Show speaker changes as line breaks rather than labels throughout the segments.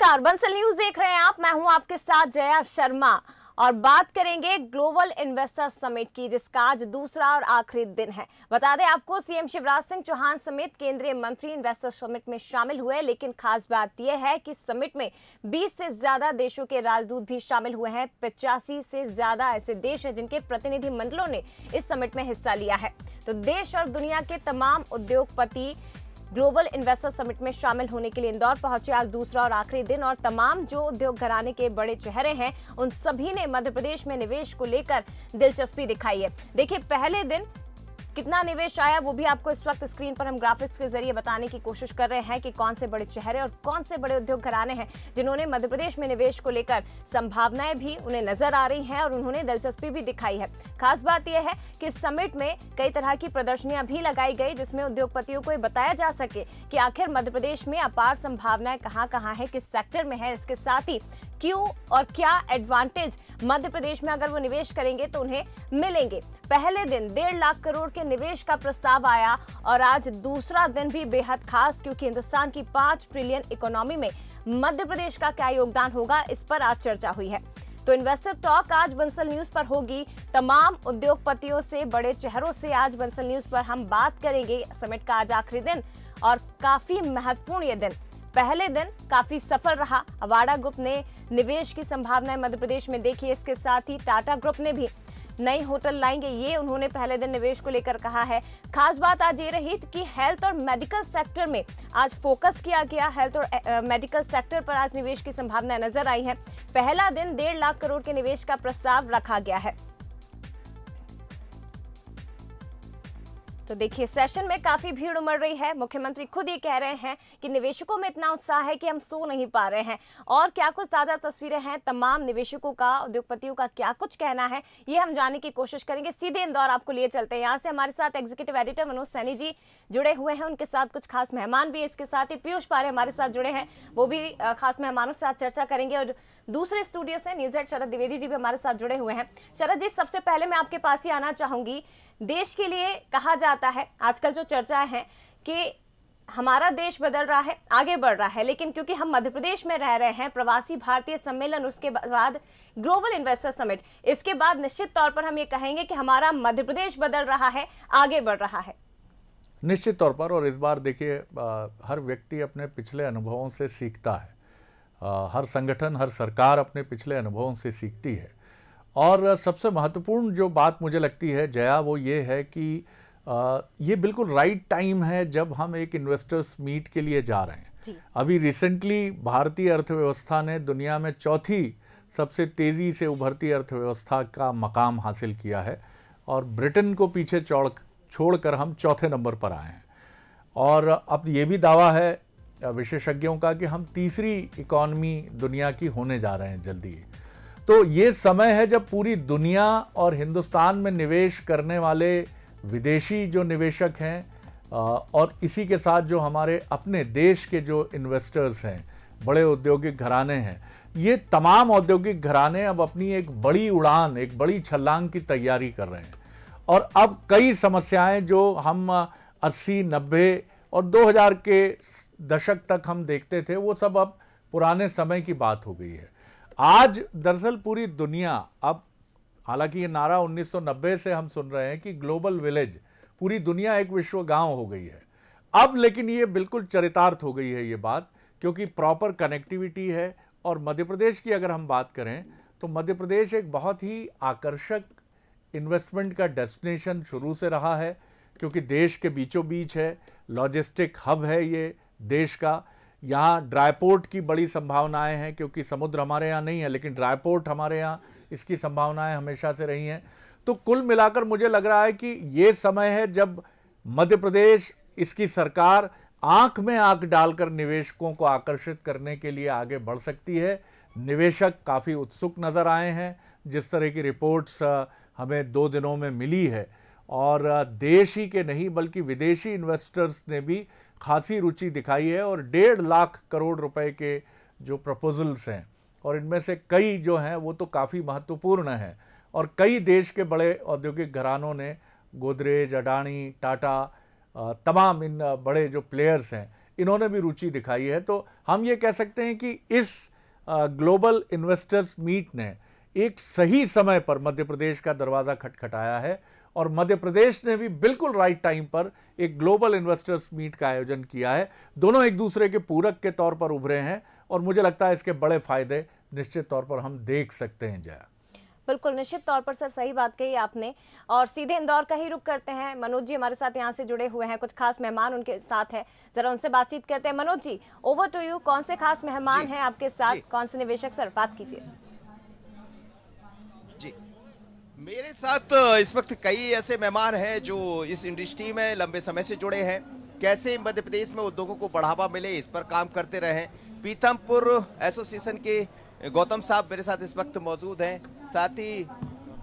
नमस्कार, बंसल न्यूज देख रहे हैं आप। मैं हूं आपके साथ जया शर्मा और बात करेंगे ग्लोबल इन्वेस्टर समिट की, जिसका आज दूसरा और आखिरी दिन है। बता दें आपको, सीएम शिवराज सिंह चौहान समेत केंद्रीय मंत्री इन्वेस्टर समिट में शामिल हुए, लेकिन खास बात यह है कि समिट में 20 से ज्यादा देशों के राजदूत भी शामिल हुए हैं। 85 से ज्यादा ऐसे देश हैं जिनके प्रतिनिधि मंडलों ने इस समिट में हिस्सा लिया है। तो देश और दुनिया के तमाम उद्योगपति ग्लोबल इन्वेस्टर समिट में शामिल होने के लिए इंदौर पहुंचे। आज दूसरा और आखिरी दिन और तमाम जो उद्योग घराने के बड़े चेहरे हैं उन सभी ने मध्य प्रदेश में निवेश को लेकर दिलचस्पी दिखाई है। देखिए, पहले दिन कितना निवेश आया वो भी आपको इस वक्त स्क्रीन पर हम ग्राफिक्स के जरिए बताने की कोशिश कर रहे हैं कि कौन से बड़े चेहरे और कौन से बड़े उद्योग घराने हैं जिन्होंने मध्य प्रदेश में निवेश को लेकर संभावनाएं भी उन्हें नजर आ रही हैं और उन्होंने दिलचस्पी भी दिखाई है। खास बात यह है कि समिट में कई तरह की प्रदर्शनियां भी लगाई गई, जिसमें उद्योगपतियों को बताया जा सके कि आखिर मध्य प्रदेश में अपार संभावनाएं कहां है, किस सेक्टर में है, इसके साथ ही क्यों और क्या एडवांटेज मध्य प्रदेश में अगर वो निवेश करेंगे तो उन्हें मिलेंगे। पहले दिन 1.5 लाख करोड़ के निवेश का प्रस्ताव आया और आज दूसरा दिन भी बेहद खास, क्योंकि हिंदुस्तान की 5 ट्रिलियन इकोनॉमी में मध्य प्रदेश का क्या योगदान होगा, इस पर आज चर्चा हुई है। तो इन्वेस्टर टॉक आज बंसल न्यूज पर होगी। तमाम उद्योगपतियों से, बड़े चेहरों से आज बंसल न्यूज पर हम बात करेंगे। समिट का आज आखिरी दिन और काफी महत्वपूर्ण ये दिन। पहले दिन काफी सफल रहा। अवाड़ा ग्रुप ने निवेश की संभावनाएं मध्य प्रदेश में देखी। इसके साथ ही टाटा ग्रुप ने भी नई होटल लाएंगे, ये उन्होंने पहले दिन निवेश को लेकर कहा है। खास बात आज ये रही कि हेल्थ और मेडिकल सेक्टर में आज फोकस किया गया। हेल्थ और मेडिकल सेक्टर पर आज निवेश की संभावनाएं नजर आई है। पहला दिन 1.5 लाख करोड़ के निवेश का प्रस्ताव रखा गया है। तो देखिए, सेशन में काफी भीड़ उमड़ रही है। मुख्यमंत्री खुद ये कह रहे हैं कि निवेशकों में इतना उत्साह है कि हम सो नहीं पा रहे हैं। और क्या कुछ ताजा तस्वीरें हैं तमाम निवेशकों का, उद्योगपतियों का क्या कुछ कहना है, ये हम जानने की कोशिश करेंगे। सीधे इंदौर आपको लिए चलते हैं। यहाँ से हमारे साथ एग्जीक्यूटिव एडिटर मनोज सैनी जी जुड़े हुए हैं, उनके साथ कुछ खास मेहमान भी है। इसके साथ ही पीयूष पारे हमारे साथ जुड़े हैं, वो भी खास मेहमानों से आज चर्चा करेंगे। और दूसरे स्टूडियो से न्यूज़8 शरद द्विवेदी जी भी हमारे साथ जुड़े हुए हैं। शरद जी, सबसे पहले मैं आपके पास ही आना चाहूंगी। देश के लिए कहा जाता है, आजकल जो चर्चा है कि हमारा देश बदल रहा है, आगे बढ़ रहा है, लेकिन क्योंकि हम मध्य प्रदेश में रह रहे हैं, प्रवासी भारतीय सम्मेलन, उसके बाद ग्लोबल इन्वेस्टर समिट, इसके बाद निश्चित तौर पर हम ये कहेंगे कि हमारा मध्य प्रदेश बदल रहा है, आगे बढ़ रहा है।
निश्चित तौर पर। और इस बार देखिए, हर व्यक्ति अपने पिछले अनुभवों से सीखता है। हर संगठन, हर सरकार अपने पिछले अनुभवों से सीखती है। और सबसे महत्वपूर्ण जो बात मुझे लगती है जया, वो ये है कि ये बिल्कुल राइट टाइम है जब हम एक इन्वेस्टर्स मीट के लिए जा रहे हैं। अभी रिसेंटली भारतीय अर्थव्यवस्था ने दुनिया में चौथी सबसे तेज़ी से उभरती अर्थव्यवस्था का मकाम हासिल किया है और ब्रिटेन को पीछे छोड़कर हम चौथे नंबर पर आए हैं। और अब ये भी दावा है विशेषज्ञों का कि हम तीसरी इकॉनमी दुनिया की होने जा रहे हैं जल्दी। तो ये समय है जब पूरी दुनिया और हिंदुस्तान में निवेश करने वाले विदेशी जो निवेशक हैं और इसी के साथ जो हमारे अपने देश के जो इन्वेस्टर्स हैं, बड़े औद्योगिक घराने हैं, ये तमाम औद्योगिक घराने अब अपनी एक बड़ी उड़ान, एक बड़ी छलांग की तैयारी कर रहे हैं। और अब कई समस्याएं जो हम 80, 90 और 2000 के दशक तक हम देखते थे, वो सब अब पुराने समय की बात हो गई है। आज दरअसल पूरी दुनिया, अब हालांकि ये नारा 1990 से हम सुन रहे हैं कि ग्लोबल विलेज, पूरी दुनिया एक विश्व गांव हो गई है अब, लेकिन ये बिल्कुल चरितार्थ हो गई है ये बात, क्योंकि प्रॉपर कनेक्टिविटी है। और मध्य प्रदेश की अगर हम बात करें तो मध्य प्रदेश एक बहुत ही आकर्षक इन्वेस्टमेंट का डेस्टिनेशन शुरू से रहा है, क्योंकि देश के बीचों बीच है, लॉजिस्टिक हब है ये देश का। यहाँ ड्राईपोर्ट की बड़ी संभावनाएं हैं, क्योंकि समुद्र हमारे यहाँ नहीं है, लेकिन ड्राईपोर्ट हमारे यहाँ, इसकी संभावनाएं हमेशा से रही हैं। तो कुल मिलाकर मुझे लग रहा है कि ये समय है जब मध्य प्रदेश, इसकी सरकार आंख में आंख डालकर निवेशकों को आकर्षित करने के लिए आगे बढ़ सकती है। निवेशक काफ़ी उत्सुक नज़र आए हैं, जिस तरह की रिपोर्ट्स हमें 2 दिनों में मिली है। और देश ही के नहीं बल्कि विदेशी इन्वेस्टर्स ने भी खासी रुचि दिखाई है। और 1.5 लाख करोड़ रुपए के जो प्रपोजल्स हैं, और इनमें से कई जो हैं वो तो काफ़ी महत्वपूर्ण हैं। और कई देश के बड़े औद्योगिक घरानों ने, गोदरेज, अडानी, टाटा, तमाम इन बड़े जो प्लेयर्स हैं, इन्होंने भी रुचि दिखाई है। तो हम ये कह सकते हैं कि इस ग्लोबल इन्वेस्टर्स मीट ने एक सही समय पर मध्य प्रदेश का दरवाज़ा खटखटाया है और मध्य प्रदेश ने भी बिल्कुल राइट टाइम पर एक ग्लोबल इन्वेस्टर्स मीट का आयोजन किया है। दोनों एक दूसरे के पूरक के तौर पर उभरे हैं और मुझे लगता है इसके बड़े फायदे निश्चित तौर पर हम देख सकते हैं। जया,
बिल्कुल निश्चित तौर पर सर, सही बात कही आपने। और सीधे इंदौर का ही रुख करते हैं। मनोज जी हमारे साथ यहाँ से जुड़े हुए हैं, कुछ खास मेहमान उनके साथ हैं, जरा उनसे बातचीत करते हैं। Manoj ji, over to you. कौन से खास मेहमान हैं आपके साथ, कौन से निवेशक, सर बात कीजिए।
जी, मेरे साथ इस वक्त कई ऐसे मेहमान हैं जो इस इंडस्ट्री में लंबे समय से जुड़े हैं। कैसे मध्य प्रदेश में उद्योगों को बढ़ावा मिले, इस पर काम करते रहे। पीथमपुर एसोसिएशन के गौतम साहब मेरे साथ इस वक्त मौजूद हैं, साथ ही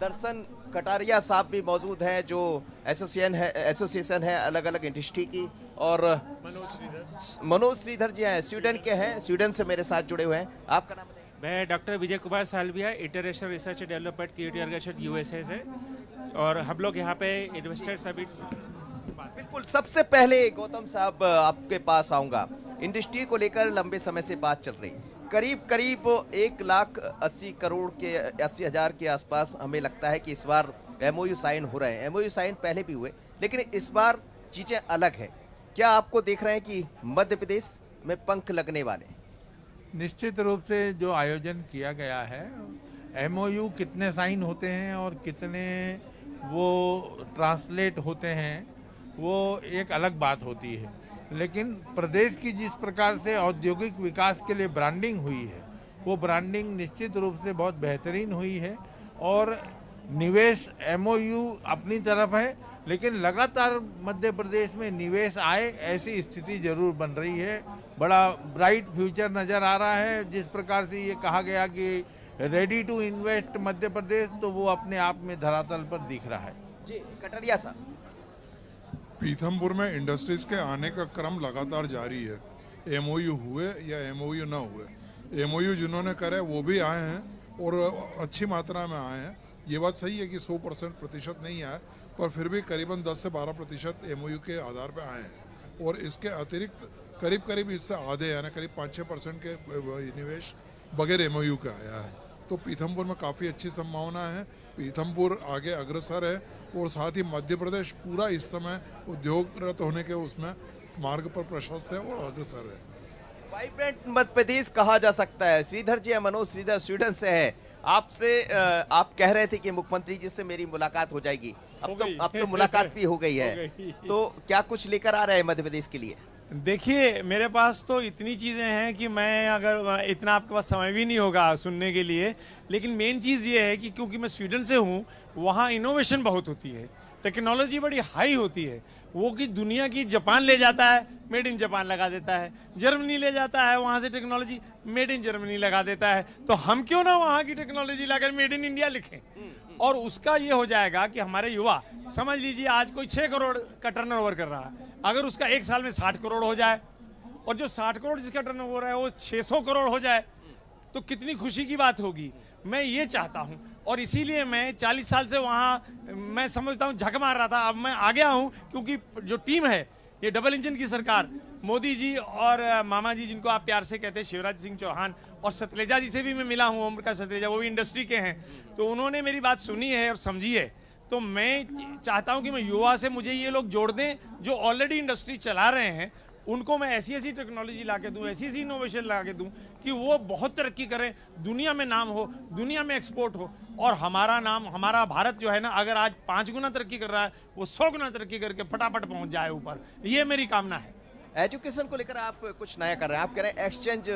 दर्शन कटारिया साहब भी मौजूद हैं जो एसोसिएशन है अलग अलग इंडस्ट्री की, और मनोज श्रीधर जी हैं, स्वीडन के हैं, स्वीडन से मेरे साथ जुड़े हुए हैं। आपका नाम बताइए।
मैं doctor Vijay Kumar Salvia, international research and development creative organisation USA से, और हम लोग यहाँ पे इन्वेस्टर समिट।
बिल्कुल, सबसे पहले गौतम साहब आपके पास आऊंगा। इंडस्ट्री को लेकर लंबे समय से बात चल रही, करीब 1,80,00,000 के आसपास हमें लगता है कि इस बार एमओयू साइन हो रहे हैं। एमओयू साइन पहले भी हुए, लेकिन इस बार चीजें अलग है। क्या आपको देख रहे हैं कि मध्य प्रदेश में पंख लगने वाले?
निश्चित रूप से जो आयोजन किया गया है, एमओयू कितने साइन होते हैं और कितने वो ट्रांसलेट होते हैं वो एक अलग बात होती है, लेकिन प्रदेश की जिस प्रकार से औद्योगिक विकास के लिए ब्रांडिंग हुई है, वो ब्रांडिंग निश्चित रूप से बहुत बेहतरीन हुई है। और निवेश एमओयू अपनी तरफ है, लेकिन लगातार मध्य प्रदेश में निवेश आए ऐसी स्थिति जरूर बन रही है। बड़ा ब्राइट फ्यूचर नज़र आ रहा है। जिस प्रकार से ये कहा गया कि ready to invest Madhya Pradesh, तो वो अपने आप में धरातल पर दिख रहा है।
जी, कटारिया साहब।
पीथमपुर में इंडस्ट्रीज के आने का क्रम लगातार जारी है, एमओयू हुए या एमओयू ना हुए। एमओयू जिन्होंने करे वो भी आए हैं और अच्छी मात्रा में आए हैं। ये बात सही है कि 100% नहीं आए, पर फिर भी करीबन 10 से 12% एमओयू के आधार पर आए हैं। और इसके अतिरिक्त करीब इससे आधे यानी करीब 5-6% के निवेश बगैर एमओयू का आया है। तो पीथमपुर में काफ़ी अच्छी संभावना है। पीथमपुर आगे अग्रसर है और साथ ही मध्य प्रदेश पूरा इस समय उद्योगरत होने के उसमें मार्ग पर प्रशस्त है और अग्रसर है।
वाइब्रेंट मध्य प्रदेश कहा जा सकता है। श्रीधर जी, मनोज श्रीधर स्वीडन से है। आपसे आप कह रहे थे कि मुख्यमंत्री जी से मेरी मुलाकात हो जाएगी, अब तो मुलाकात भी हो गई है। तो क्या कुछ लेकर आ रहे हैं मध्य प्रदेश के लिए?
देखिए, मेरे पास तो इतनी चीज़ें हैं कि मैं अगर इतना आपके पास समय भी नहीं होगा सुनने के लिए, लेकिन मेन चीज़ ये है कि क्योंकि मैं स्वीडन से हूँ, वहाँ इनोवेशन बहुत होती है, टेक्नोलॉजी बड़ी हाई होती है। वो कि दुनिया की जापान ले जाता है, मेड इन जापान लगा देता है, जर्मनी ले जाता है, वहाँ से टेक्नोलॉजी मेड इन जर्मनी लगा देता है। तो हम क्यों ना वहाँ की technology locker made in India लिखें? और उसका ये हो जाएगा कि हमारे युवा, समझ लीजिए आज कोई 6 करोड़ का टर्नओवर कर रहा है, अगर उसका एक साल में 60 करोड़ हो जाए, और जो 60 करोड़ जिसका टर्नओवर है वो 600 करोड़ हो जाए, तो कितनी खुशी की बात होगी। मैं ये चाहता हूँ, और इसीलिए मैं 40 साल से वहाँ मैं समझता हूँ झक मार रहा था। अब मैं आ गया हूँ क्योंकि जो टीम है, ये डबल इंजन की सरकार, मोदी जी और मामा जी जिनको आप प्यार से कहते हैं, शिवराज सिंह चौहान, और सतलेजा जी से भी मैं मिला हूँ, ओम प्रकाश सतलेजा, वो भी इंडस्ट्री के हैं। तो उन्होंने मेरी बात सुनी है और समझी है। तो मैं चाहता हूँ कि मैं युवा से मुझे ये लोग जोड़ दें जो ऑलरेडी इंडस्ट्री चला रहे हैं, उनको मैं ऐसी ऐसी टेक्नोलॉजी ला के दूँ, ऐसी ऐसी इनोवेशन ला के दूँ कि वो बहुत तरक्की करें, दुनिया में नाम हो, दुनिया में एक्सपोर्ट हो, और हमारा नाम, हमारा भारत जो है ना, अगर आज 5 गुना तरक्की कर रहा है, वो 100 गुना तरक्की करके फटाफट पहुंच जाए ऊपर। ये मेरी कामना है।
एजुकेशन को लेकर आप कुछ नया कर रहे हैं। आप कह रहे हैं एक्सचेंज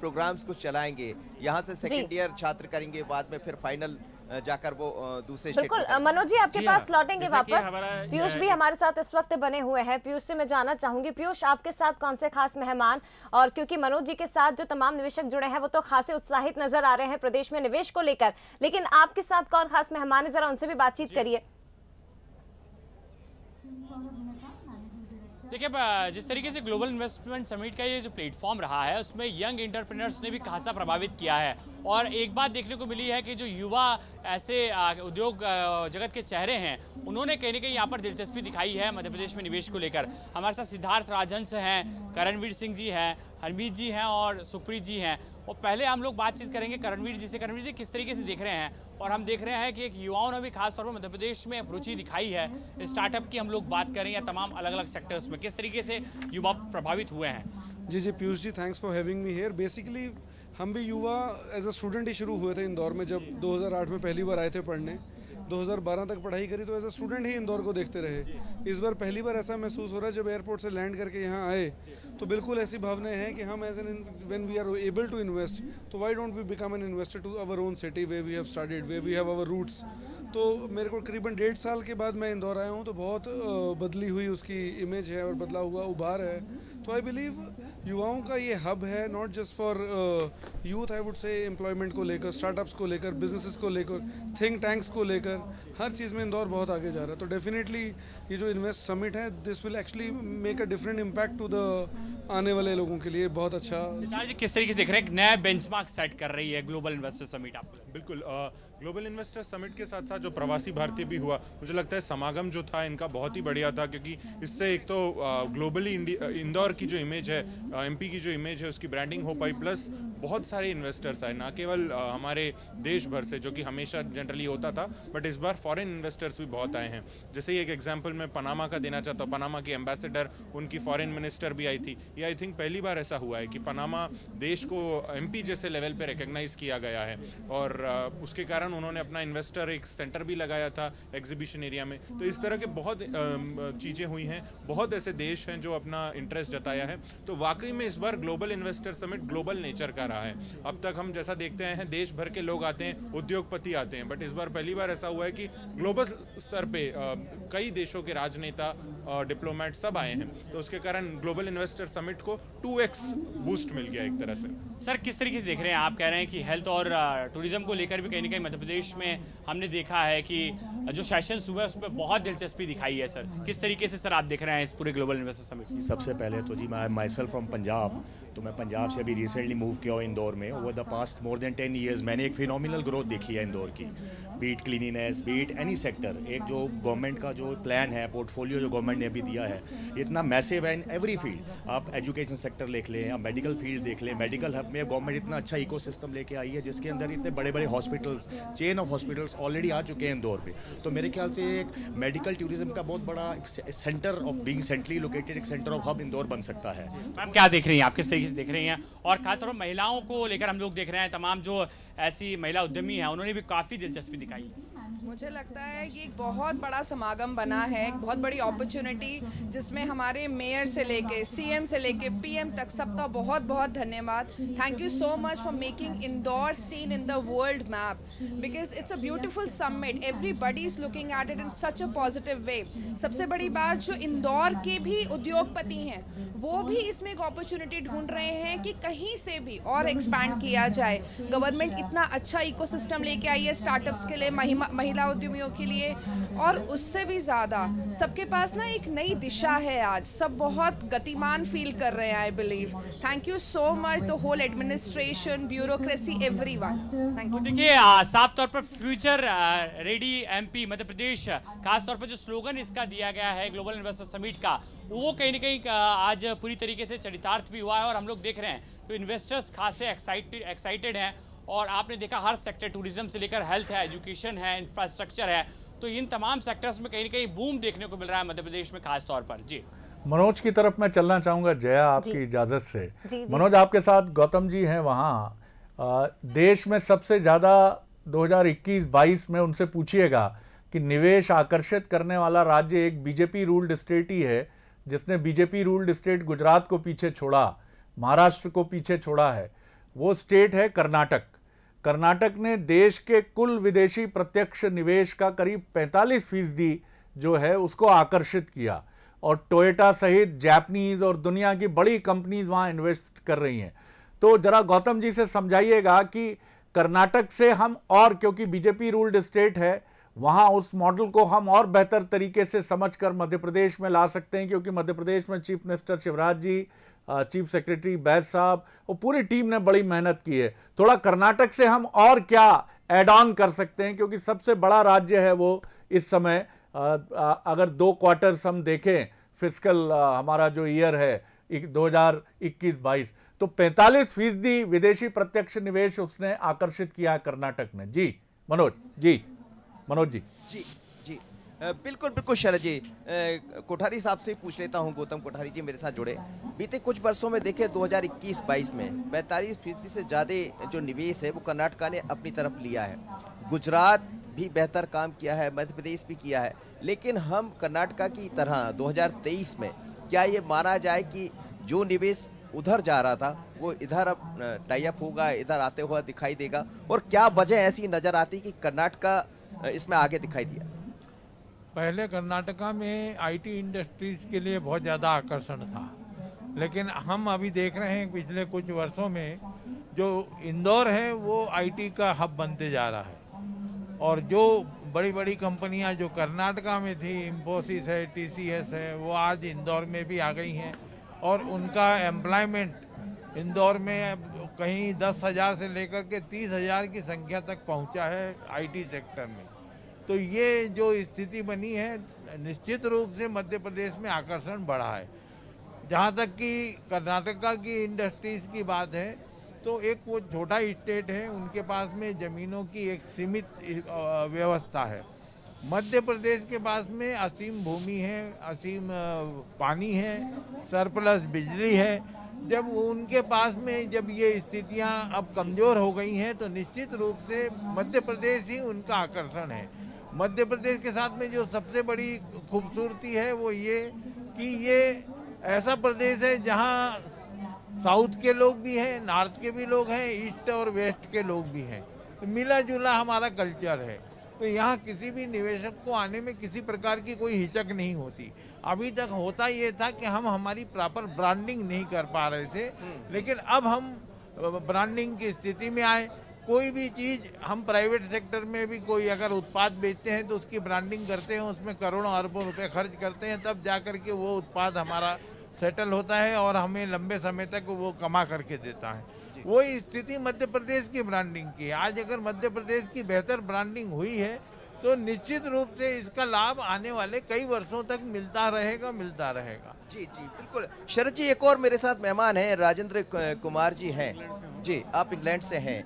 प्रोग्राम्स कुछ चलाएंगे, यहाँ से सेकेंड ईयर छात्र करेंगे, बाद में फिर फाइनल जाकर वो दूसरे स्टेट।
बिल्कुल मनोज जी, आपके पास लौटेंगे वापस। पीयूष भी हमारे साथ इस वक्त बने हुए हैं। पीयूष से मैं जानना चाहूंगी, पीयूष आपके साथ कौन से खास मेहमान, और क्योंकि मनोज जी के साथ जो तमाम निवेशक जुड़े हैं वो तो खासे उत्साहित नजर आ रहे हैं प्रदेश में निवेश को लेकर, लेकिन आपके साथ कौन खास मेहमान है, जरा उनसे भी बातचीत करिए।
देखिए, जिस तरीके से ग्लोबल इन्वेस्टमेंट समिट का ये जो प्लेटफॉर्म रहा है उसमें यंग एंटरप्रेन्योर्स ने भी खासा प्रभावित किया है। और एक बात देखने को मिली है कि जो युवा ऐसे उद्योग जगत के चेहरे हैं उन्होंने कहीं ना कहीं यहाँ पर दिलचस्पी दिखाई है मध्य प्रदेश में निवेश को लेकर। हमारे साथ सिद्धार्थ राजहंस हैं, करणवीर सिंह जी हैं, हरमीत जी हैं और सुखप्रीत जी हैं। और पहले हम लोग बातचीत करेंगे करणवीर जी से। करणवीर जी, किस तरीके से देख रहे हैं? और हम देख रहे हैं कि एक युवाओं ने भी खासतौर पर मध्य प्रदेश में रुचि दिखाई है। स्टार्टअप की हम लोग बात करें या तमाम अलग अलग सेक्टर्स में, किस तरीके से युवा प्रभावित हुए हैं?
जी Piyush ji, thanks for having me here. Basically हम भी युवा एज अ स्टूडेंट ही शुरू हुए थे इंदौर में। जब 2008 में पहली बार आए थे पढ़ने, 2012 तक पढ़ाई करी, तो एज अ स्टूडेंट ही इंदौर को देखते रहे। इस बार पहली बार ऐसा महसूस हो रहा है जब एयरपोर्ट से लैंड करके यहाँ आए तो बिल्कुल ऐसी भावनाएं हैं कि हम as an when we are able to invest, तो why don't we become an investor to our own city where we have started, where we have our roots. तो मेरे को करीबन 1.5 साल के बाद मैं इंदौर आया हूँ, तो बहुत बदली हुई उसकी इमेज है और बदला हुआ उभार है। तो आई बिलीव युवाओं का ये हब है, not just for youth, I would say employment को लेकर, स्टार्टअप्स को लेकर, बिजनेसेस को लेकर, थिंक टैंक्स को लेकर, हर चीज़ में इंदौर बहुत आगे जा रहा है। तो डेफिनेटली ये जो इन्वेस्ट समिट है, this will actually make a different impact to the आने वाले लोगों के लिए। बहुत अच्छा।
सिद्धार्थ जी, किस तरीके से देख रहे हैं नया बेंचमार्क सेट कर रही है ग्लोबल इन्वेस्टर समिट? आपको
बिल्कुल, ग्लोबल इन्वेस्टर समिट के साथ साथ जो प्रवासी भारतीय भी हुआ, मुझे लगता है समागम जो था इनका बहुत ही बढ़िया था, क्योंकि इससे एक तो ग्लोबली इंदौर की जो इमेज है, एमपी की जो इमेज है, उसकी ब्रांडिंग हो पाई, प्लस बहुत सारे इन्वेस्टर्स आए, ना केवल हमारे देश भर से, जो कि हमेशा जनरली होता था, बट इस बार फॉरेन इन्वेस्टर्स भी बहुत आए हैं। जैसे ही एक एग्जाम्पल मैं पनामा का देना चाहता हूँ, पनामा की एम्बेसडर, उनकी फॉरेन मिनिस्टर भी आई थी। ये आई थिंक पहली बार ऐसा हुआ है कि पनामा देश को एमपी जैसे लेवल पे रिकॉग्नाइज किया गया है, और उसके कारण उन्होंने अपना इन्वेस्टर एक सेंटर भी लगाया था एग्जीबिशन एरिया में। तो इस तरह के बहुत चीज़ें हुई हैं, बहुत ऐसे देश हैं जो अपना इंटरेस्ट जताया है। तो वाकई में इस बार global investor summit global nature का रहा है। अब तक हम जैसा देखते हैं देश भर के लोग आते हैं, उद्योगपति आते हैं, बट इस बार पहली बार ऐसा हुआ है कि ग्लोबल स्तर पे कई देशों के राजनेता, डिप्लोमेट सब आए हैं। तो उसके कारण ग्लोबल इन्वेस्टर समिट को 2x बूस्ट मिल गया एक तरह से।
सर, किस तरीके से देख रहे हैं? आप कह रहे हैं कि हेल्थ और टूरिज्म को लेकर भी कहीं ना कहीं मध्य प्रदेश में हमने देखा है कि जो सेशंस हुए उस पर बहुत दिलचस्पी दिखाई है। सर, किस तरीके से सर आप देख रहे हैं इस पूरे ग्लोबल इन्वेस्टर समिट?
सबसे पहले तो जी, मैं माई सेल्फ फ्रॉम पंजाब, तो मैं पंजाब से अभी रिसेंटली मूव किया हूँ इंदौर में। Over the past more than 10 years मैंने एक फिनोमिनल ग्रोथ देखी है इंदौर की, beat cleanliness, beat any sector. एक जो गवर्नमेंट का जो प्लान है, पोर्टफोलियो जो गवर्नमेंट ने अभी दिया है, इतना मैसिव है इन एवरी फील्ड। आप एजुकेशन सेक्टर देख लें, आप मेडिकल फील्ड देख लें, मेडिकल हब में गवर्नमेंट इतना अच्छा इकोसिस्टम लेके आई है, जिसके अंदर इतने बड़े बड़े hospitals, chain of hospitals already आ चुके हैं इंदौर पे। तो मेरे ख्याल से एक मेडिकल टूरिज्म का बहुत बड़ा centre of being centrally located, एक सेंटर ऑफ हब इंदौर बन सकता है।
मैम, क्या देख रही हैं आप? किस तरीके से देख रही हैं? और खासतौर पर महिलाओं को लेकर हम लोग देख रहे हैं, तमाम जो ऐसी महिला उद्यमी हैं उन्होंने भी काफ़ी दिलचस्पी दिखाई है।
मुझे लगता है कि एक बहुत बड़ा समागम बना है, एक बहुत बड़ी अपॉर्चुनिटी, जिसमें हमारे मेयर से लेके सीएम से लेके पीएम तक सबका बहुत बहुत धन्यवाद। Thank you so much for making Indore seen in the world map, because it's a beautiful summit, everybody is looking at it in such a positive way. सबसे बड़ी बात, जो इंदौर के भी उद्योगपति हैं वो भी इसमें एक अपॉर्चुनिटी ढूंढ रहे हैं कि कहीं से भी और एक्सपैंड किया जाए। गवर्नमेंट इतना अच्छा इकोसिस्टम लेके आई है स्टार्टअप्स के लिए, महिला उद्यमियों के लिए, और उससे भी ज़्यादा सबके पास ना एक नई दिशा है। आज सब बहुत गतिमान फील कर रहे हैं, I believe. Thank you so much the whole administration, bureaucracy, everyone. Thank you.
देखिए, साफ तौर पर future ready MP Madhya Pradesh, खासतौर पर जो स्लोगन इसका दिया गया है ग्लोबल इन्वेस्टर समिट का, वो कहीं ना कहीं आज पूरी तरीके से चरितार्थ भी हुआ है। और हम लोग देख रहे हैं तो इन्वेस्टर्स खासे एक्साइटेड हैं। और आपने देखा हर सेक्टर, टूरिज्म से लेकर हेल्थ है, एजुकेशन है, इंफ्रास्ट्रक्चर है, तो इन तमाम सेक्टर्स में कहीं ना कहीं बूम देखने को मिल रहा है मध्य प्रदेश में खास तौर पर। जी
मनोज की तरफ मैं चलना चाहूँगा, जया आपकी इजाज़त से। मनोज, आपके साथ गौतम जी हैं वहाँ। देश में सबसे ज़्यादा 2021-22 में उनसे पूछिएगा कि निवेश आकर्षित करने वाला राज्य एक बीजेपी रूल्ड स्टेट ही है, जिसने बीजेपी रूल्ड स्टेट गुजरात को पीछे छोड़ा, महाराष्ट्र को पीछे छोड़ा है। वो स्टेट है कर्नाटक। कर्नाटक ने देश के कुल विदेशी प्रत्यक्ष निवेश का करीब 45% जो है उसको आकर्षित किया, और टोयोटा सहित जापानीज और दुनिया की बड़ी कंपनीज वहाँ इन्वेस्ट कर रही हैं। तो जरा गौतम जी से समझाइएगा कि कर्नाटक से हम, और क्योंकि बीजेपी रूल्ड स्टेट है, वहाँ उस मॉडल को हम और बेहतर तरीके से समझकर मध्य प्रदेश में ला सकते हैं, क्योंकि मध्य प्रदेश में chief minister Shivraj ji, chief secretary बैस साहब और पूरी टीम ने बड़ी मेहनत की है। थोड़ा कर्नाटक से हम और क्या ऐड ऑन कर सकते हैं, क्योंकि सबसे बड़ा राज्य है वो इस समय। अगर 2 क्वार्टर्स हम देखें, फिस्कल हमारा जो ईयर है 2021-22, तो 45% विदेशी प्रत्यक्ष निवेश उसने आकर्षित किया कर्नाटक ने। जी मनोज जी।
जी बिल्कुल बिल्कुल शरद जी। कोठारी साहब से पूछ लेता हूं, गौतम कोठारी जी मेरे साथ जुड़े। बीते कुछ वर्षों में देखें 2021-22 में 45% से ज्यादा जो निवेश है वो कर्नाटक ने अपनी तरफ लिया है। गुजरात भी बेहतर काम किया है, मध्य प्रदेश भी किया है, लेकिन हम कर्नाटक की तरह 2023 में क्या ये माना जाए कि जो निवेश उधर जा रहा था वो इधर अब टाई अप होगा, इधर आते हुआ दिखाई देगा? और क्या वजह ऐसी नजर आती कि कर्नाटक इसमें आगे दिखाई दिया?
पहले कर्नाटका में आईटी इंडस्ट्रीज के लिए बहुत ज़्यादा आकर्षण था, लेकिन हम अभी देख रहे हैं पिछले कुछ वर्षों में जो इंदौर है वो आईटी का हब बनते जा रहा है। और जो बड़ी बड़ी कंपनियां जो कर्नाटका में थी, इंफोसिस है, टीसीएस है, वो आज इंदौर में भी आ गई हैं और उनका एम्प्लॉयमेंट इंदौर में कहीं 10,000 से लेकर के 30,000 की संख्या तक पहुंचा है आईटी सेक्टर में। तो ये जो स्थिति बनी है, निश्चित रूप से मध्य प्रदेश में आकर्षण बढ़ा है। जहाँ तक कि कर्नाटका की इंडस्ट्रीज की बात है, तो एक वो छोटा स्टेट है, उनके पास में ज़मीनों की एक सीमित व्यवस्था है। मध्य प्रदेश के पास में असीम भूमि है, असीम पानी है, सरप्लस बिजली है। जब उनके पास में जब ये स्थितियां अब कमज़ोर हो गई हैं, तो निश्चित रूप से मध्य प्रदेश ही उनका आकर्षण है। मध्य प्रदेश के साथ में जो सबसे बड़ी खूबसूरती है वो ये कि ये ऐसा प्रदेश है जहाँ साउथ के लोग भी हैं, नॉर्थ के भी लोग हैं, ईस्ट और वेस्ट के लोग भी हैं। तो मिला जुला हमारा कल्चर है। तो यहाँ किसी भी निवेशक को आने में किसी प्रकार की कोई हिचक नहीं होती। अभी तक होता ये था कि हम हमारी प्रॉपर ब्रांडिंग नहीं कर पा रहे थे, लेकिन अब हम ब्रांडिंग की स्थिति में आए। कोई भी चीज़ हम प्राइवेट सेक्टर में भी कोई अगर उत्पाद बेचते हैं तो उसकी ब्रांडिंग करते हैं, उसमें करोड़ों अरबों रुपए खर्च करते हैं, तब जा कर के वो उत्पाद हमारा सेटल होता है और हमें लंबे समय तक वो कमा करके देता है। वही स्थिति मध्य प्रदेश की ब्रांडिंग की। आज अगर मध्य प्रदेश की बेहतर ब्रांडिंग हुई है तो निश्चित रूप से इसका लाभ आने वाले कई वर्षों तक मिलता रहेगा।
जी बिल्कुल। शरद जी, एक और मेरे साथ मेहमान हैं, राजेंद्र कुमार जी हैं। जी, आप इंग्लैंड से हैं।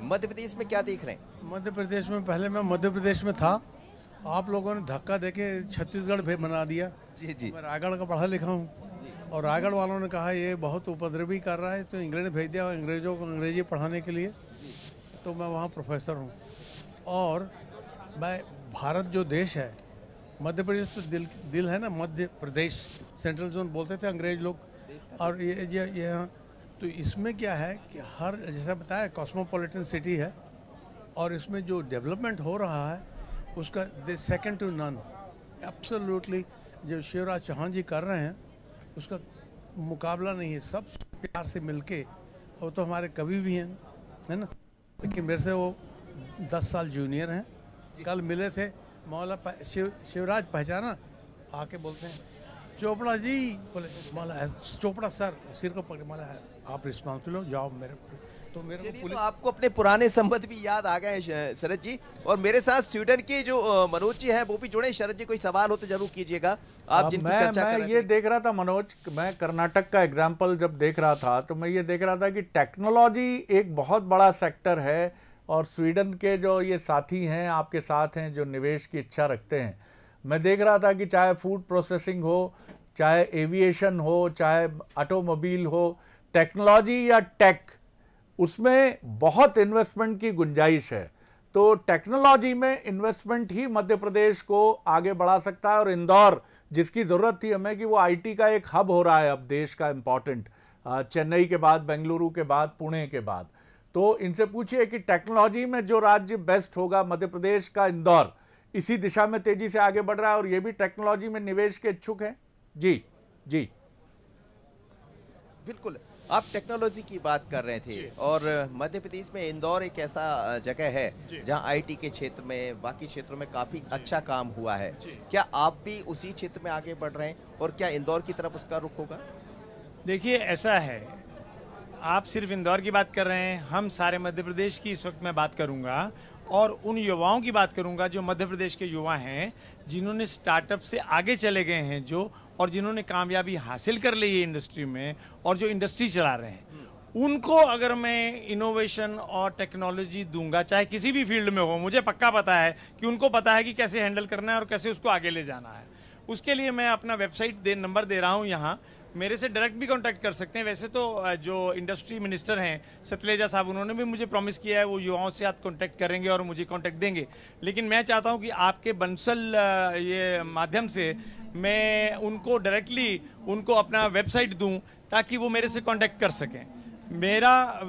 मध्य प्रदेश में क्या देख रहे हैं?
मध्य प्रदेश में पहले मैं मध्य प्रदेश में था, आप लोगों ने धक्का देके छत्तीसगढ़ भी बना दिया।
जी
मैं रायगढ़ का पढ़ा लिखा हूँ और रायगढ़ वालों ने कहा ये बहुत उपद्रवी कर रहा है, तो इंग्लैंड भेज दिया अंग्रेजों को अंग्रेजी पढ़ाने के लिए। तो मैं वहाँ प्रोफेसर हूँ और मैं भारत जो देश है, मध्य प्रदेश तो दिल है ना, मध्य प्रदेश सेंट्रल जोन बोलते थे अंग्रेज लोग। और ये तो इसमें क्या है कि हर जैसा बताया कॉस्मोपॉलिटन सिटी है और इसमें जो डेवलपमेंट हो रहा है उसका सेकंड टू नन, एब्सोल्युटली जो शिवराज चौहान जी कर रहे हैं उसका मुकाबला नहीं है। सब प्यार से मिलके, वो तो हमारे कवि भी हैं, है ना, लेकिन मेरे से वो 10 साल जूनियर हैं। कल मिले थे, मौला शिवराज पहचाना, आके बोलते हैं चोपड़ा जी, बोले मौला चोपड़ा सर, सिर को पकड़े, मौला आप रिस्पॉन्सिबल हो, जाओ मेरे। तो मेरे को
तो आपको अपने पुराने संबंध भी याद आ गए शरद जी। और मेरे साथ स्वीडन के जो मनोज जी हैं वो भी जुड़े। शरद जी, कोई सवाल हो तो जरूर कीजिएगा। आप जिनकी चर्चा कर रहे थे।
ये देख रहा था मनोज, मैं कर्नाटक का एग्जाम्पल जब देख रहा था तो मैं ये देख रहा था कि टेक्नोलॉजी एक बहुत बड़ा सेक्टर है और स्वीडन के जो ये साथी हैं आपके साथ हैं जो निवेश की इच्छा रखते हैं, मैं देख रहा था कि चाहे फूड प्रोसेसिंग हो, चाहे एविएशन हो, चाहे ऑटोमोबाइल हो, टेक्नोलॉजी या टेक, उसमें बहुत इन्वेस्टमेंट की गुंजाइश है। तो टेक्नोलॉजी में इन्वेस्टमेंट ही मध्य प्रदेश को आगे बढ़ा सकता है। और इंदौर, जिसकी ज़रूरत थी हमें कि वो आईटी का एक हब हो रहा है अब देश का इम्पॉर्टेंट, चेन्नई के बाद, बेंगलुरु के बाद, पुणे के बाद। तो इनसे पूछिए कि टेक्नोलॉजी में जो राज्य बेस्ट होगा, मध्य प्रदेश का इंदौर इसी दिशा में तेजी से आगे बढ़ रहा है और ये भी टेक्नोलॉजी में निवेश के इच्छुक हैं। जी
बिल्कुल। आप टेक्नोलॉजी की बात कर रहे थे और मध्य प्रदेश में इंदौर एक ऐसा जगह है जहां आईटी के क्षेत्र में, बाकी क्षेत्रों में काफी अच्छा काम हुआ है। क्या आप भी उसी क्षेत्र में आगे बढ़ रहे हैं और क्या इंदौर की तरफ उसका रुख होगा?
देखिए, ऐसा है, आप सिर्फ इंदौर की बात कर रहे हैं, हम सारे मध्य प्रदेश की इस वक्त मैं बात करूंगा और उन युवाओं की बात करूंगा जो मध्य प्रदेश के युवा हैं, जिन्होंने स्टार्टअप से आगे चले गए हैं जो, और जिन्होंने कामयाबी हासिल कर ली है इंडस्ट्री में और जो इंडस्ट्री चला रहे हैं, उनको अगर मैं इनोवेशन और टेक्नोलॉजी दूंगा, चाहे किसी भी फील्ड में हो, मुझे पक्का पता है कि उनको पता है कि कैसे हैंडल करना है और कैसे उसको आगे ले जाना है। उसके लिए मैं अपना वेबसाइट नंबर दे रहा हूँ यहाँ, मेरे से डायरेक्ट भी कांटेक्ट कर सकते हैं। वैसे तो जो इंडस्ट्री मिनिस्टर हैं सतलेजा साहब, उन्होंने भी मुझे प्रॉमिस किया है वो युवाओं से आप कांटेक्ट करेंगे और मुझे कांटेक्ट देंगे, लेकिन मैं चाहता हूं कि आपके बंसल ये माध्यम से मैं उनको डायरेक्टली उनको अपना वेबसाइट दूं ताकि वो मेरे से कांटेक्ट कर सकें। मेरा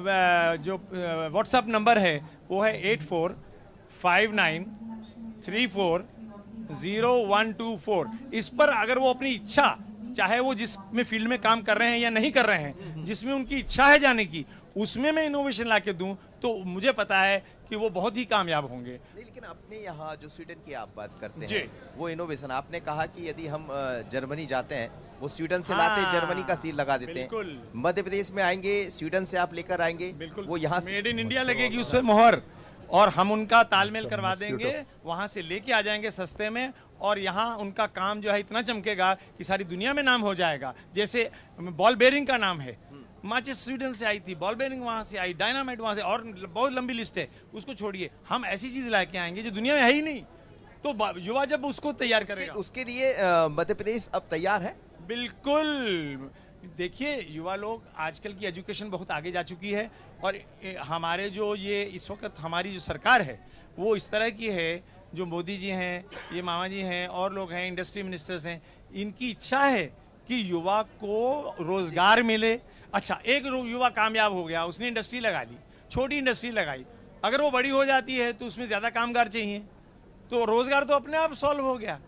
जो व्हाट्सएप नंबर है वो है 8459340124। इस पर अगर वो अपनी इच्छा, चाहे वो जिसमें फील्ड में काम कर रहे हैं या नहीं कर रहे हैं, जिसमें उनकी इच्छा है जाने की, उसमें मैं इनोवेशन लाके दूं तो मुझे पता है कि वो बहुत ही कामयाब होंगे।
लेकिन अपने यहाँ जो स्वीडन की आप बात करते हैं, वो इनोवेशन, आपने कहा कि यदि हम जर्मनी जाते हैं, वो स्वीडन से लाते हैं, जर्मनी का सील लगा देते हैं, मध्य प्रदेश में आएंगे, स्वीडन से आप लेकर आएंगे, वो यहाँ
मेड इन इंडिया लगेगी उस पर मोहर, और हम उनका तालमेल करवा देंगे, वहां से लेके आ जाएंगे सस्ते में, और यहाँ उनका काम जो है इतना चमकेगा कि सारी दुनिया में नाम हो जाएगा। जैसे बॉल बेरिंग का नाम है, माचिस स्वीडन से आई थी, बॉल बेरिंग वहां से आई, डायनामाइट वहां से, और बहुत लंबी लिस्ट है, उसको छोड़िए। हम ऐसी चीज लाके आएंगे जो दुनिया में है ही नहीं, तो युवा जब उसको तैयार करेगा,
उसके लिए मध्य प्रदेश अब तैयार है।
बिल्कुल। देखिए, युवा लोग आजकल की एजुकेशन बहुत आगे जा चुकी है, और हमारे जो ये इस वक्त हमारी जो सरकार है वो इस तरह की है, जो मोदी जी हैं, ये मामा जी हैं, और लोग हैं, इंडस्ट्री मिनिस्टर्स हैं, इनकी इच्छा है कि युवा को रोजगार मिले। अच्छा, एक युवा कामयाब हो गया, उसने इंडस्ट्री लगा ली, छोटी इंडस्ट्री लगाई, अगर वो बड़ी हो जाती है तो उसमें ज्यादा कामगार चाहिए, तो रोजगार तो अपने आप सॉल्व हो गया।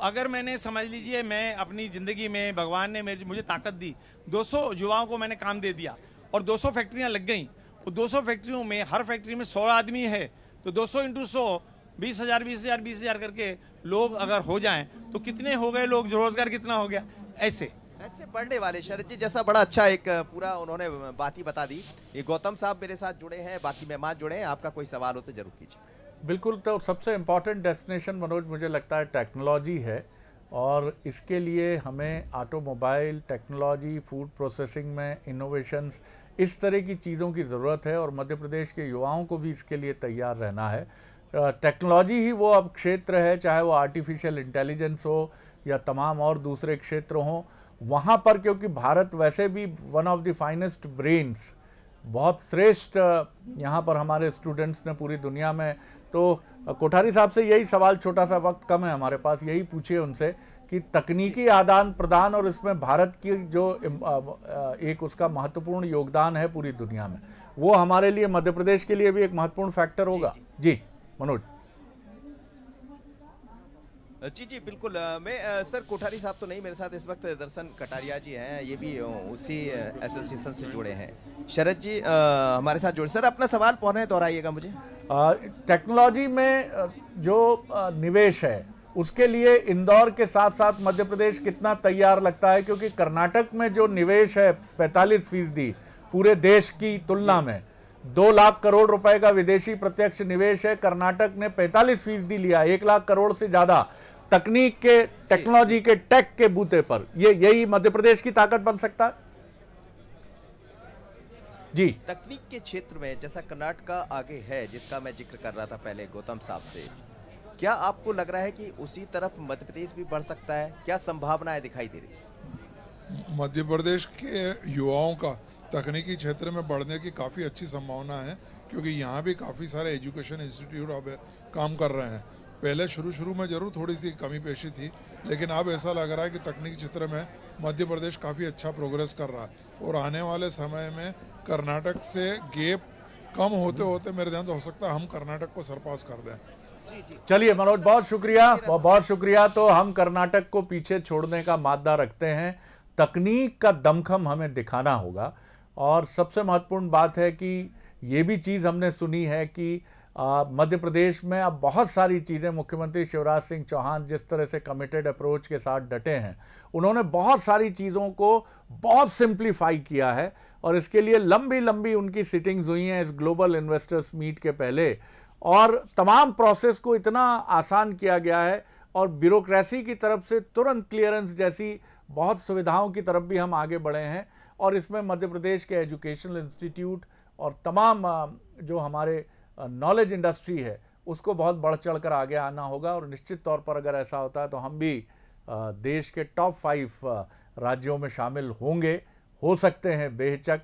अगर मैंने, समझ लीजिए, मैं अपनी जिंदगी में भगवान ने मुझे ताकत दी, 200 युवाओं को मैंने काम दे दिया और 200 फैक्ट्रियां लग गई, तो 200 फैक्ट्रियों में हर फैक्ट्री में 100 आदमी है, तो 200 इंटू 100 20,000 करके लोग अगर हो जाएं तो कितने हो गए लोग, रोजगार कितना हो गया। ऐसे
बढ़ने वाले शरद जी जैसा बड़ा अच्छा एक पूरा उन्होंने बात ही बता दी। ये गौतम साहब मेरे साथ जुड़े हैं, बाकी मेहमान जुड़े हैं, आपका कोई सवाल हो तो जरूर कीजिए।
बिल्कुल, तो सबसे इम्पॉर्टेंट डेस्टिनेशन मनोज मुझे लगता है टेक्नोलॉजी है, और इसके लिए हमें ऑटोमोबाइल टेक्नोलॉजी, फूड प्रोसेसिंग में इनोवेशंस, इस तरह की चीज़ों की ज़रूरत है, और मध्य प्रदेश के युवाओं को भी इसके लिए तैयार रहना है। टेक्नोलॉजी ही वो अब क्षेत्र है, चाहे वो आर्टिफिशियल इंटेलिजेंस हो या तमाम और दूसरे क्षेत्र हों, वहाँ पर, क्योंकि भारत वैसे भी one of the finest brains, बहुत श्रेष्ठ यहाँ पर हमारे स्टूडेंट्स ने पूरी दुनिया में। तो कोठारी साहब से यही सवाल, छोटा सा वक्त कम है हमारे पास, यही पूछिए उनसे कि तकनीकी आदान प्रदान और इसमें भारत की जो एक उसका महत्वपूर्ण योगदान है पूरी दुनिया में, वो हमारे लिए, मध्य प्रदेश के लिए भी एक महत्वपूर्ण फैक्टर होगा। जी मनोज।
जी बिल्कुल। मैं सर, कोठारी साहब तो नहीं, मेरे साथ इस वक्त दर्शन कटारिया जी हैं, ये भी उसी एसोसिएशन से जुड़े हैं। शरद जी हमारे साथ जुड़े। सर, अपना सवाल पौने दोहराइएगा मुझे।
टेक्नोलॉजी में जो निवेश है उसके लिए इंदौर के साथ साथ मध्य प्रदेश कितना तैयार लगता है, क्योंकि कर्नाटक में जो निवेश है 45% पूरे देश की तुलना में, 2 लाख करोड़ रुपए का विदेशी प्रत्यक्ष निवेश है, कर्नाटक ने 45% लिया, 1 लाख करोड़ से ज्यादा तकनीक के, टेक्नोलॉजी के, टेक के बूते पर। यही मध्य प्रदेश की ताकत बन सकता है। जी,
तकनीक के क्षेत्र में जैसा कर्नाटक आगे है, जिसका मैं जिक्र कर रहा था पहले गौतम साहब से, क्या आपको लग रहा है कि उसी तरफ मध्य प्रदेश भी बढ़ सकता है? क्या संभावनाएं दिखाई दे रही?
मध्य प्रदेश के युवाओं का तकनीकी क्षेत्र में बढ़ने की काफ़ी अच्छी संभावना है, क्योंकि यहाँ भी काफ़ी सारे एजुकेशन इंस्टीट्यूट अब काम कर रहे हैं। पहले शुरू में जरूर थोड़ी सी कमी पेशी थी, लेकिन अब ऐसा लग रहा है कि तकनीकी क्षेत्र में मध्य प्रदेश काफ़ी अच्छा प्रोग्रेस कर रहा है, और आने वाले समय में कर्नाटक से गैप कम होते होते मेरे ध्यान से हो सकता है हम कर्नाटक को सरपास कर दें।
चलिए मनोज, बहुत शुक्रिया, बहुत शुक्रिया। तो हम कर्नाटक को पीछे छोड़ने का मादा रखते हैं, तकनीक का दमखम हमें दिखाना होगा, और सबसे महत्वपूर्ण बात है कि ये भी चीज़ हमने सुनी है कि मध्य प्रदेश में अब बहुत सारी चीज़ें, मुख्यमंत्री शिवराज सिंह चौहान जिस तरह से कमिटेड अप्रोच के साथ डटे हैं, उन्होंने बहुत सारी चीज़ों को बहुत सिंप्लीफाई किया है और इसके लिए लंबी लंबी उनकी सिटिंग्स हुई हैं इस ग्लोबल इन्वेस्टर्स मीट के पहले, और तमाम प्रोसेस को इतना आसान किया गया है और ब्यूरोक्रेसी की तरफ से तुरंत क्लियरेंस जैसी बहुत सुविधाओं की तरफ भी हम आगे बढ़े हैं। और इसमें मध्य प्रदेश के एजुकेशनल इंस्टीट्यूट और तमाम जो हमारे नॉलेज इंडस्ट्री है उसको बहुत बढ़ चढ़ कर आगे आना होगा। और निश्चित तौर पर अगर ऐसा होता है तो हम भी देश के टॉप 5 राज्यों में शामिल होंगे, हो सकते हैं बेहिचक।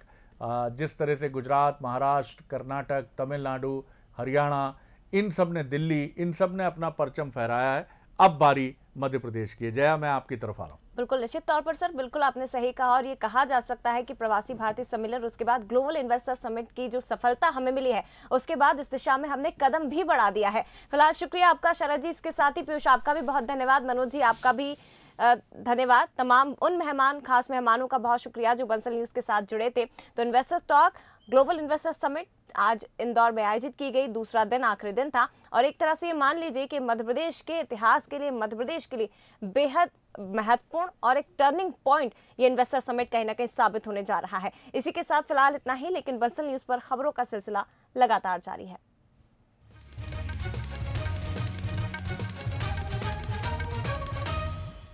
जिस तरह से गुजरात, महाराष्ट्र, कर्नाटक, तमिलनाडु, हरियाणा, इन सब ने, दिल्ली, इन सब ने अपना परचम फहराया है। अब बारी मध्य प्रदेश की है। जया, मैं आपकी तरफ आ रहा हूँ।
बिल्कुल, निश्चित तौर पर सर, बिल्कुल आपने सही कहा और ये कहा जा सकता है कि प्रवासी भारतीय सम्मेलन, उसके बाद ग्लोबल इन्वेस्टर समिट की जो सफलता हमें मिली है, उसके बाद इस दिशा में हमने कदम भी बढ़ा दिया है। फिलहाल शुक्रिया आपका शरद जी, इसके साथ ही पीयूष आपका भी बहुत धन्यवाद, मनोज जी आपका भी धन्यवाद। तमाम उन मेहमान, खास मेहमानों का बहुत शुक्रिया जो बंसल न्यूज़ के साथ जुड़े थे। तो investor talk global investor summit आज इंदौर में आयोजित की गई, दूसरा दिन, आखिरी दिन था और एक तरह से ये मान लीजिए कि मध्य प्रदेश के इतिहास के लिए, मध्य प्रदेश के लिए बेहद महत्वपूर्ण और एक टर्निंग पॉइंट ये इन्वेस्टर समिट कहीं ना कहीं साबित होने जा रहा है। इसी के साथ फिलहाल इतना ही, लेकिन बंसल न्यूज़ पर खबरों का सिलसिला लगातार जारी है।